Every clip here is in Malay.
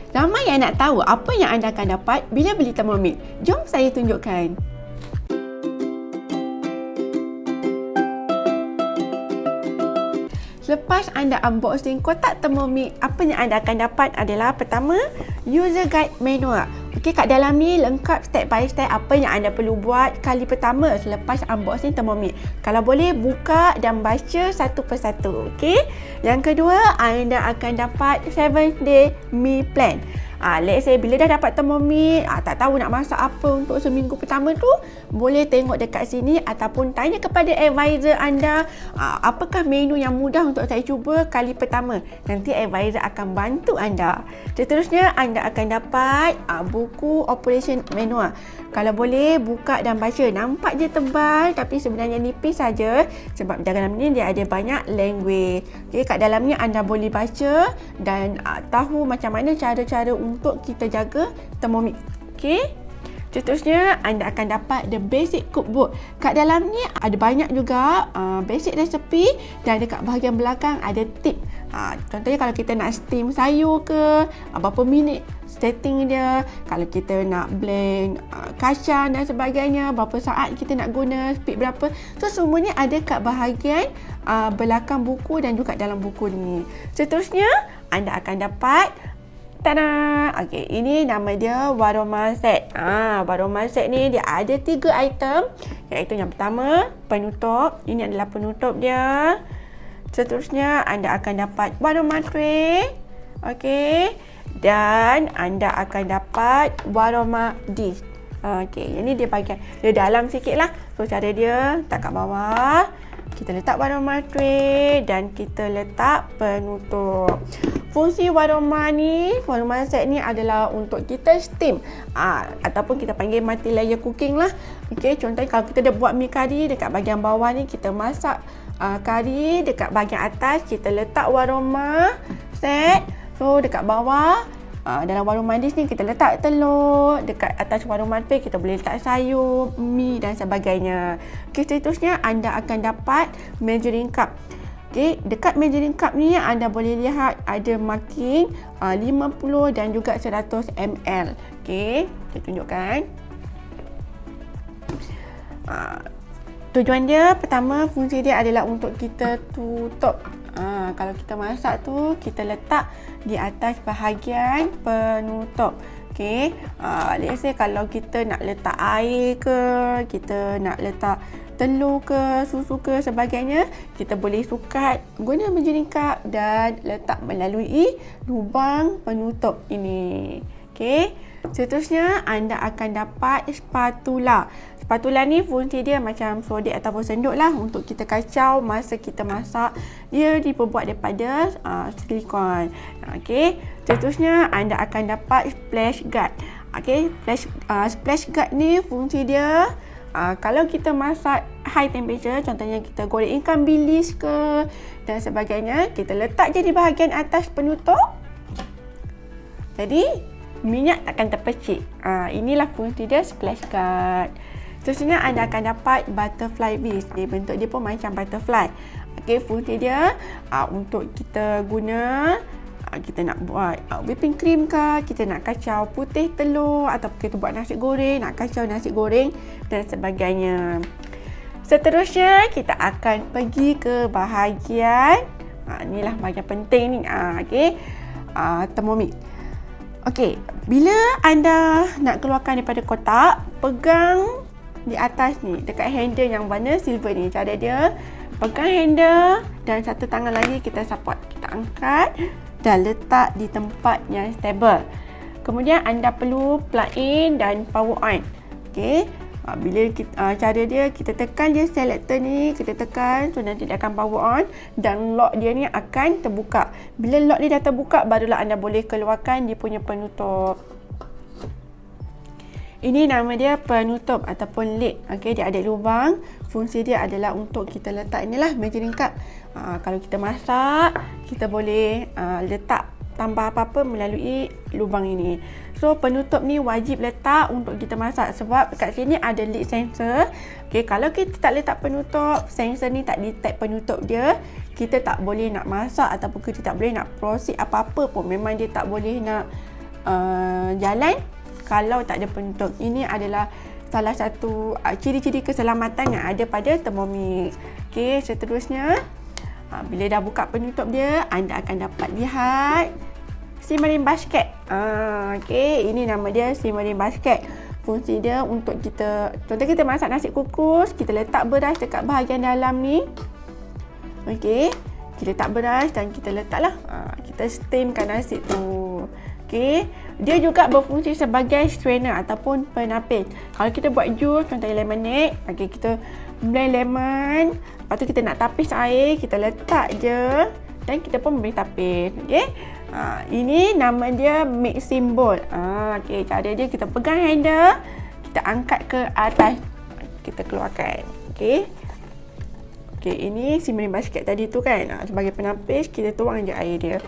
Ramai yang nak tahu apa yang anda akan dapat bila beli Thermomix. Jom saya tunjukkan. Selepas anda unboxing kotak Thermomix, apa yang anda akan dapat adalah pertama, user guide manual. Okey, kat dalam ni lengkap step by step apa yang anda perlu buat kali pertama selepas unboxing Thermomix. Kalau boleh buka dan baca satu persatu. Okey. Yang kedua, anda akan dapat 7-day meal plan. Let's say bila dah dapat Thermomix, tak tahu nak masak apa untuk seminggu pertama tu, boleh tengok dekat sini ataupun tanya kepada advisor anda, apakah menu yang mudah untuk saya cuba kali pertama. Nanti advisor akan bantu anda. Seterusnya, anda akan dapat buku operation manual. Kalau boleh buka dan baca. Nampak je tebal tapi sebenarnya nipis saja sebab dalam ni dia ada banyak language. Okay, kat dalam ni anda boleh baca dan tahu macam mana cara-cara untuk kita jaga Thermomix. Okey. Seterusnya, anda akan dapat the basic cookbook. Kat dalam ni ada banyak juga basic recipe dan dekat bahagian belakang ada tip. Contohnya kalau kita nak steam sayur ke, berapa minit setting dia, kalau kita nak blend kacang dan sebagainya, berapa saat kita nak guna, speed berapa. So semuanya ada kat bahagian belakang buku dan juga dalam buku ni. Seterusnya, anda akan dapat tada! Okey, ini nama dia Waroma set. Waroma set ni dia ada 3 item, iaitu yang pertama penutup. Ini adalah penutup dia. Seterusnya anda akan dapat Waroma tray. Okey. Dan anda akan dapat Waroma dish. Okey, ini dia bahagian dia dalam sikitlah. So cara dia letak kat bawah. Kita letak Waroma tray dan kita letak penutup. Fungsi Waroma ni, Waroma set ni adalah untuk kita steam ataupun kita panggil multi layer cooking lah. Okey, contohnya kalau kita dah buat mi kari, dekat bahagian bawah ni kita masak kari, dekat bahagian atas kita letak Waroma set. So dekat bawah dalam Waroma dish ni kita letak telur, dekat atas Waroma tray kita boleh letak sayur, mi dan sebagainya. Okey, seterusnya anda akan dapat measuring cup. Okey, dekat measuring cup ni anda boleh lihat ada marking 50 dan juga 100 ml. Okey, saya tunjukkan. Tujuan dia pertama, fungsi dia adalah untuk kita tutup. Kalau kita masak tu, kita letak di atas bahagian penutup. Okey, let's say kalau kita nak letak air ke, kita nak letak telur ke, susu ke sebagainya, kita boleh sukat guna measuring cup dan letak melalui lubang penutup ini. Okey, seterusnya anda akan dapat spatula. Spatula ni fungsi dia macam sodik ataupun senduk lah untuk kita kacau masa kita masak. Dia diperbuat daripada silikon. Okey, seterusnya anda akan dapat splash guard. Okey, splash guard ni fungsi dia kalau kita masak high temperature, contohnya kita goreng ikan bilis ke dan sebagainya, kita letak je di bahagian atas penutup. Jadi minyak takkan terpercik. Inilah fungsi dia splash guard. Seterusnya anda akan dapat butterfly whisk. Bentuk dia pun macam butterfly. Okey, fungsi dia untuk kita guna, kita nak buat whipping cream ke, kita nak kacau putih telur atau kita buat nasi goreng, nak kacau nasi goreng dan sebagainya. Seterusnya kita akan pergi ke bahagian inilah bahagian penting ni. Okey, Thermomix. Okey, bila anda nak keluarkan daripada kotak, pegang di atas ni dekat handle yang warna silver ni. Cara dia, pegang handle dan satu tangan lagi kita support, kita angkat dan letak di tempat yang stable. Kemudian anda perlu plug in dan power on. Okey, bila cara dia, kita tekan je selector ni, kita tekan, so nanti dia akan power on dan lock dia ni akan terbuka. Bila lock dia dah terbuka, barulah anda boleh keluarkan dia punya penutup. Ini nama dia penutup ataupun lid. Okey, dia ada lubang. Fungsi dia adalah untuk kita letak inilah measuring cup. Kalau kita masak, kita boleh letak tambah apa-apa melalui lubang ini. So penutup ni wajib letak untuk kita masak sebab kat sini ada lid sensor. Okey, kalau kita tak letak penutup, sensor ni tak detect penutup dia, kita tak boleh nak masak ataupun kita tak boleh nak proceed apa-apa pun. Memang dia tak boleh nak jalan kalau tak ada penutup. Ini adalah salah satu ciri-ciri keselamatan yang ada pada Thermomix. Okey, seterusnya bila dah buka penutup dia, anda akan dapat lihat simmering basket. Okey, ini nama dia simmering basket. Fungsi dia untuk kita, contoh kita masak nasi kukus, kita letak beras dekat bahagian dalam ni. Okey, kita letak beras dan kita letaklah, kita steamkan nasi tu. Okey, dia juga berfungsi sebagai strainer ataupun penapis. Kalau kita buat jus, contohnya lemonade, okey, kita blend lemon, lepas tu kita nak tapis air, kita letak je dan kita pun boleh tapis. Okey, ini nama dia mixing bowl. Okey, cara dia kita pegang handle, kita angkat ke atas, kita keluarkan. Okey. Okey, ini simmering basket tadi tu kan. Sebagai penapis, kita tuang je air dia.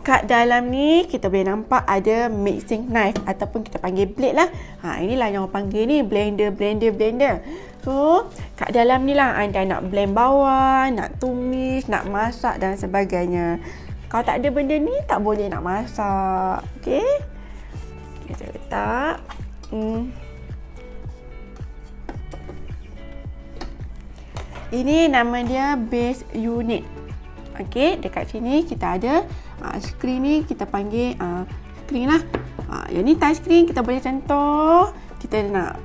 Kat dalam ni kita boleh nampak ada mixing knife ataupun kita panggil blade lah. Inilah yang orang panggil ni blender. So, kat dalam ni lah anda nak blend bawang, nak tumis, nak masak dan sebagainya. Kalau tak ada benda ni, tak boleh nak masak. Okey. Kita letak. Ini nama dia base unit. Okey, dekat sini kita ada skrin ni, kita panggil skrin lah. Yang ni touch screen, kita boleh contoh kita nak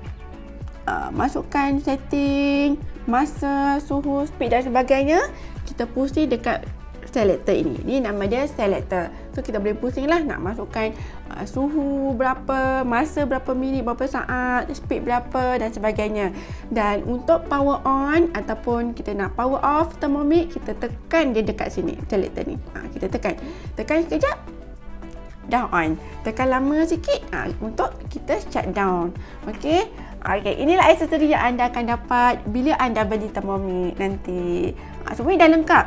masukkan setting, masa, suhu, speed dan sebagainya. Kita pusing dekat selector ini. Ini nama dia selector. So kita boleh pusing lah nak masukkan suhu berapa, masa berapa minit, berapa saat, speed berapa dan sebagainya. Dan untuk power on ataupun kita nak power off Thermomix, kita tekan dia dekat sini, selector ni. Kita tekan sekejap, dah on. Tekan lama sikit untuk kita shut down. Okey. Okey, inilah aksesori yang anda akan dapat bila anda beli Thermomix nanti. Semua dah lengkap.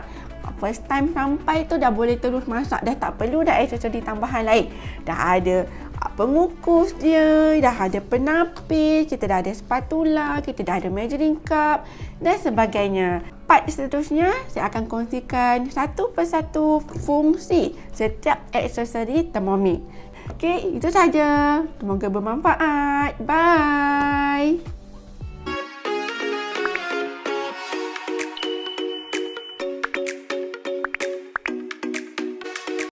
First time sampai tu dah boleh terus masak, dah tak perlu dah aksesori tambahan lain. Dah ada pengukus dia, dah ada penapis, kita dah ada spatula, kita dah ada measuring cup dan sebagainya. Part seterusnya saya akan kongsikan satu persatu fungsi setiap aksesori Thermomix. Okey, itu saja. Semoga bermanfaat. Bye.